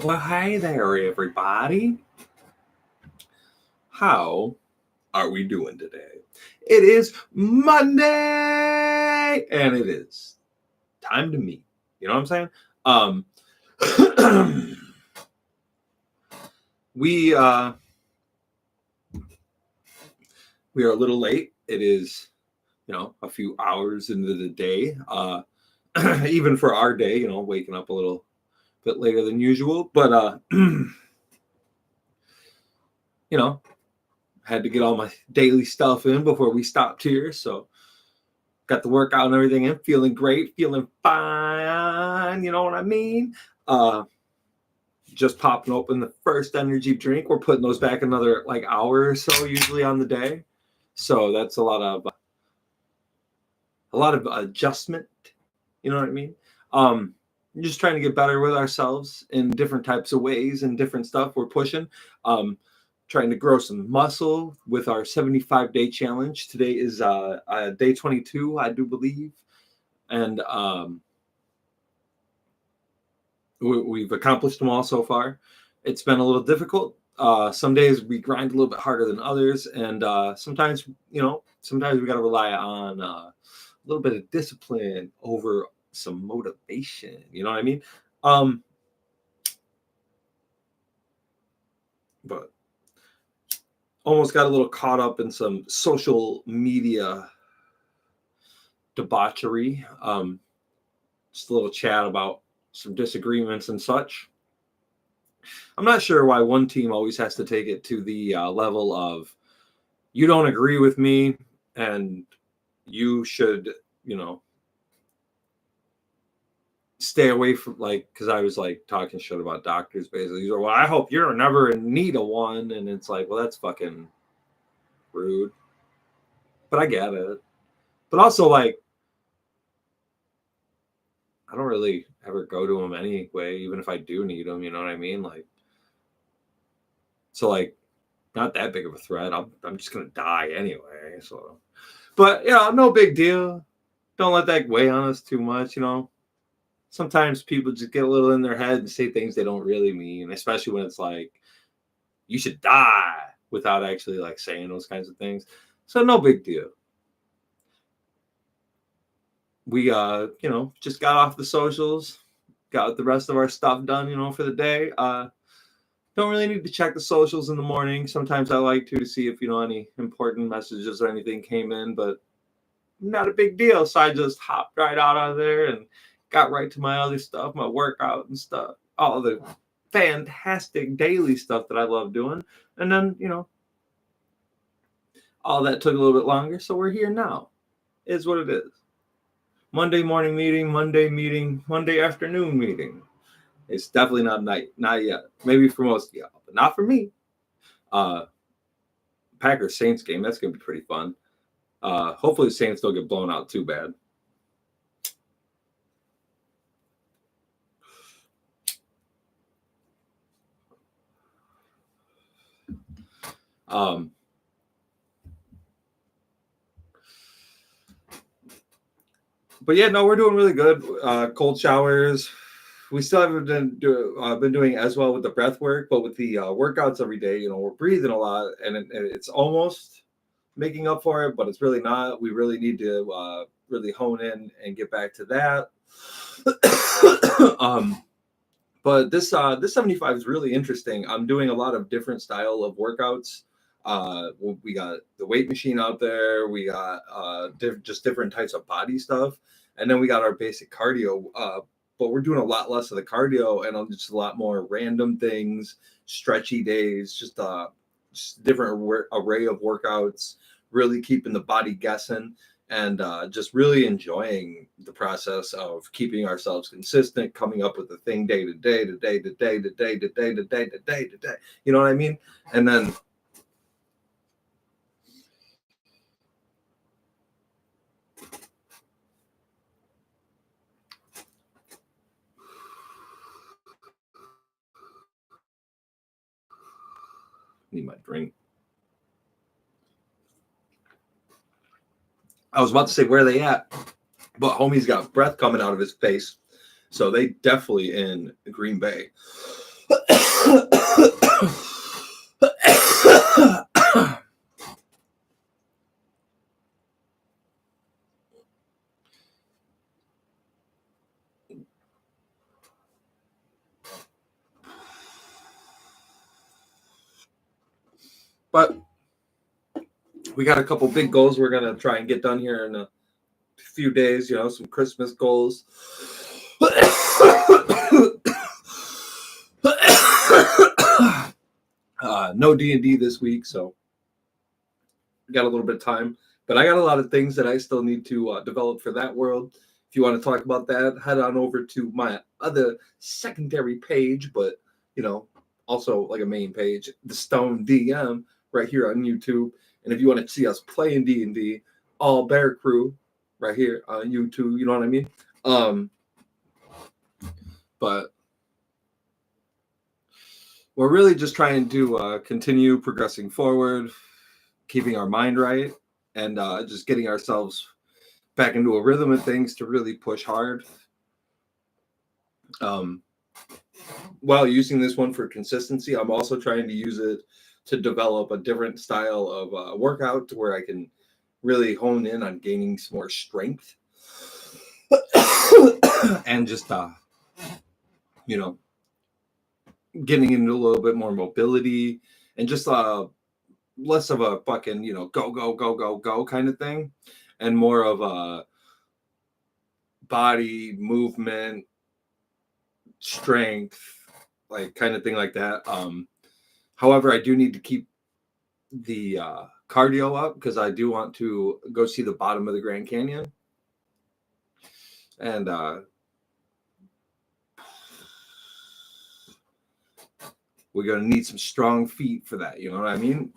Well, hi there, everybody. How are we doing today? It is Monday, and it is time to meet. You know what I'm saying? we we are a little late. It is, a few hours into the day. Even for our day, waking up a little bit later than usual. But had to get all my daily stuff in before we stopped here. So got the workout and everything in, feeling great, feeling fine. You know what I mean? Just popping open the first energy drink. We're putting those back another hour or so usually on the day. So that's a lot of adjustment. You know what I mean? Just trying to get better with ourselves in different types of ways and different stuff we're pushing. Trying to grow some muscle with our 75-day challenge. Today is day 22, I do believe. And we've accomplished them all so far. It's been a little difficult. Some days we grind a little bit harder than others. And sometimes we got to rely on a little bit of discipline over some motivation. You know what I mean? But almost got a little caught up in some social media debauchery. Just a little chat about some disagreements and such. I'm not sure why one team always has to take it to the level of, you don't agree with me and you should, stay away from, because I was talking shit about doctors basically. He's like, well, I hope you're never in need of one. And it's like, well, that's fucking rude. But I get it. But also, I don't really ever go to them anyway, even if I do need them, you know what I mean? So not that big of a threat. I'm just going to die anyway. So, but no big deal. Don't let that weigh on us too much, Sometimes people just get a little in their head and say things they don't really mean, especially when it's you should die without actually saying those kinds of things. So no big deal. We just got off the socials, got the rest of our stuff done, for the day. Don't really need to check the socials in the morning. Sometimes I like to see if any important messages or anything came in, but not a big deal. So I just hopped right out of there and got right to my other stuff, my workout and stuff, all the fantastic daily stuff that I love doing. And then, all that took a little bit longer. So we're here now. Is what it is. Monday morning meeting, Monday afternoon meeting. It's definitely not night, not yet. Maybe for most of y'all, but not for me. Packers Saints game, that's gonna be pretty fun. Hopefully the Saints don't get blown out too bad. But yeah, no, we're doing really good. Cold showers. We still haven't been doing as well with the breath work, but with the workouts every day, we're breathing a lot, and it's almost making up for it, but it's really not. We really need to really hone in and get back to that. But this 75 is really interesting. I'm doing a lot of different style of workouts. We got the weight machine out there. We got just different types of body stuff, and then we got our basic cardio. But we're doing a lot less of the cardio and just a lot more random things, stretchy days, just different array of workouts. Really keeping the body guessing. And just really enjoying the process of keeping ourselves consistent, coming up with the thing day to day. You know what I mean? And then need my drink. I was about to say where they at, but homie's got breath coming out of his face. So they definitely in Green Bay. But we got a couple big goals we're going to try and get done here in a few days, you know, some Christmas goals. No D&D this week, so got a little bit of time. But I got a lot of things that I still need to develop for that world. If you want to talk about that, head on over to my other secondary page, but, you know, also like a main page, the Stone DM, right here on YouTube. And if you want to see us playing D&D, all Bear Crew, right here on YouTube, you know what I mean? But we're really just trying to continue progressing forward, keeping our mind right, and just getting ourselves back into a rhythm of things to really push hard. While using this one for consistency, I'm also trying to use it to develop a different style of workout to where I can really hone in on gaining some more strength and just, you know, getting into a little bit more mobility and just less of a fucking, you know, go kind of thing, and more of a body movement, strength, like kind of thing like that. However, I do need to keep the cardio up because I do want to go see the bottom of the Grand Canyon. And we're going to need some strong feet for that. You know what I mean?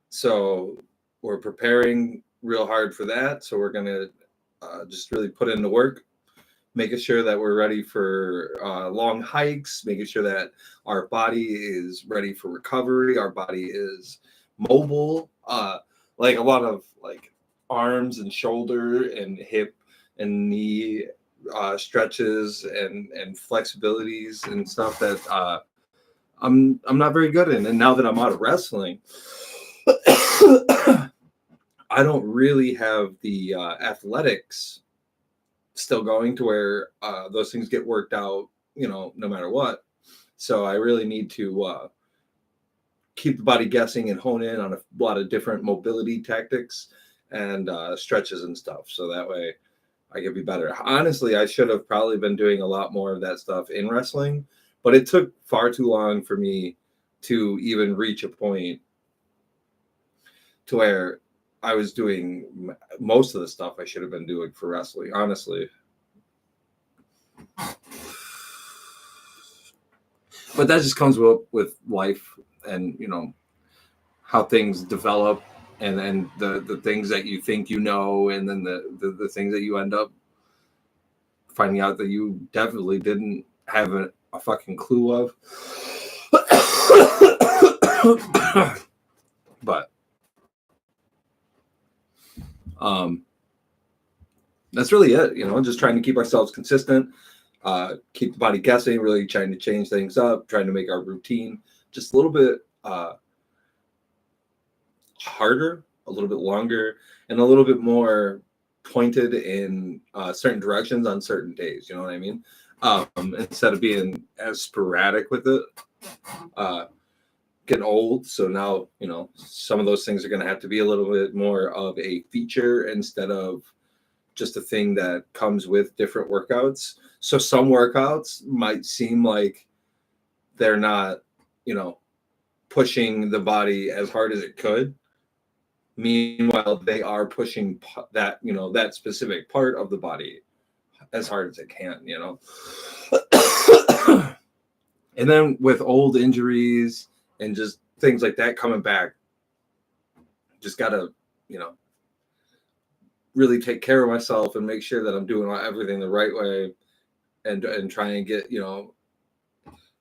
So we're preparing real hard for that. So we're going to just really put in the work, making sure that we're ready for long hikes, making sure that our body is ready for recovery. Our body is mobile, like a lot of like arms and shoulder and hip and knee stretches and flexibilities and stuff that I'm not very good in. And now that I'm out of wrestling, I don't really have the athletics still going to where those things get worked out, you know, no matter what. So I really need to keep the body guessing and hone in on a lot of different mobility tactics and stretches and stuff. So that way I can be better. Honestly, I should have probably been doing a lot more of that stuff in wrestling, but it took far too long for me to even reach a point to where I was doing most of the stuff I should have been doing for wrestling, honestly. But that just comes with life and, you know, how things develop and then the things that you think you know, and then the things that you end up finding out that you definitely didn't have a fucking clue of. But that's really it, you know, just trying to keep ourselves consistent, keep the body guessing, really trying to change things up, trying to make our routine just a little bit harder, a little bit longer, and a little bit more pointed in certain directions on certain days. You know what I mean? Instead of being as sporadic with it, getting old. So now, you know, some of those things are going to have to be a little bit more of a feature instead of just a thing that comes with different workouts. So some workouts might seem like they're not, you know, pushing the body as hard as it could. Meanwhile, they are pushing that, you know, that specific part of the body as hard as it can, you know. And then with old injuries and just things like that coming back, just got to, you know, really take care of myself and make sure that I'm doing everything the right way and try and get, you know,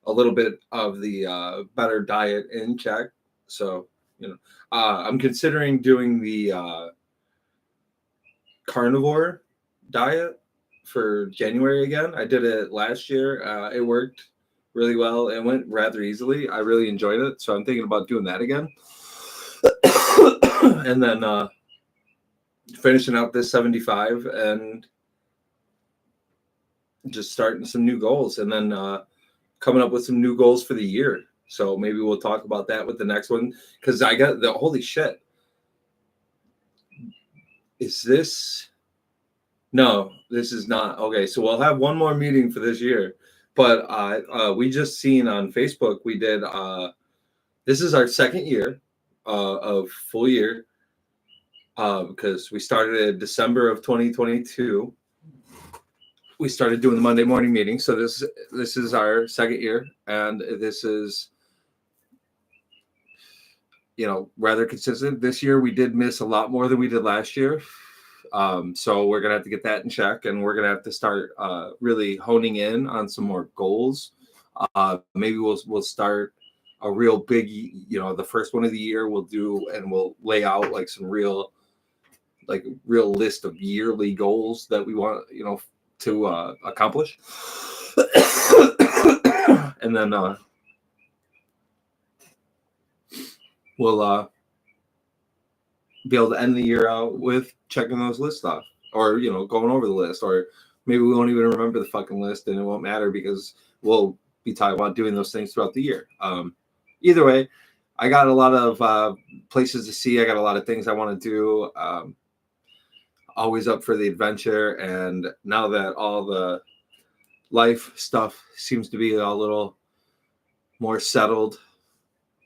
a little bit of the better diet in check. So, you know, I'm considering doing the carnivore diet for January again. I did it last year. It worked really well. It went rather easily. I really enjoyed it. So I'm thinking about doing that again. And then finishing out this 75 and just starting some new goals, and then coming up with some new goals for the year. So maybe we'll talk about that with the next one, because I got the holy shit. Is this? No, this is not. Okay, so we'll have one more meeting for this year. But we just seen on Facebook, we did, this is our second year of full year, because we started in December of 2022. We started doing the Monday morning meeting. So this is our second year, and this is, rather consistent. This year we did miss a lot more than we did last year. So we're gonna have to get that in check, and we're gonna have to start really honing in on some more goals. Maybe we'll start a real big, the first one of the year we'll do, and we'll lay out like some real list of yearly goals that we want, to accomplish. And then we'll be able to end the year out with checking those lists off, or going over the list, or maybe we won't even remember the fucking list, and it won't matter because we'll be talking about doing those things throughout the year. Either way, I got a lot of places to see. I got a lot of things I want to do. Always up for the adventure, and now that all the life stuff seems to be a little more settled,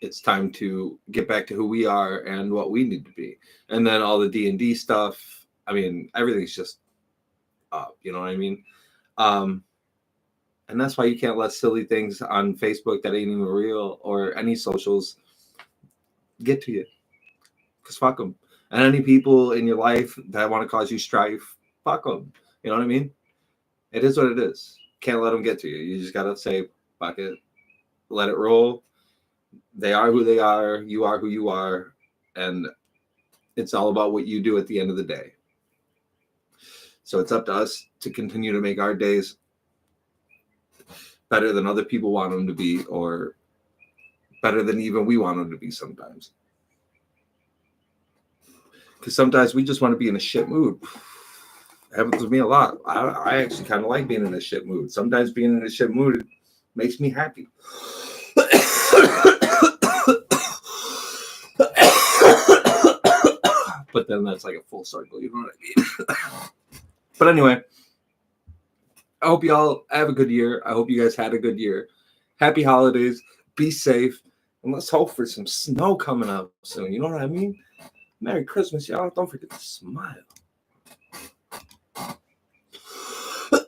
it's time to get back to who we are and what we need to be. And then all the D&D stuff, I mean, everything's just up, you know what I mean? And that's why you can't let silly things on Facebook that ain't even real, or any socials, get to you. Because fuck them. And any people in your life that want to cause you strife, fuck them. You know what I mean? It is what it is. Can't let them get to you. You just got to say, fuck it. Let it roll. They are who they are. You are who you are. And it's all about what you do at the end of the day. So it's up to us to continue to make our days better than other people want them to be, or better than even we want them to be sometimes. Because sometimes we just want to be in a shit mood. It happens to me a lot. I actually kind of like being in a shit mood. Sometimes being in a shit mood makes me happy. But then that's like a full circle, you know what I mean? But anyway, I hope y'all have a good year. I hope you guys had a good year. Happy holidays. Be safe. And let's hope for some snow coming up soon. You know what I mean? Merry Christmas, y'all. Don't forget to smile.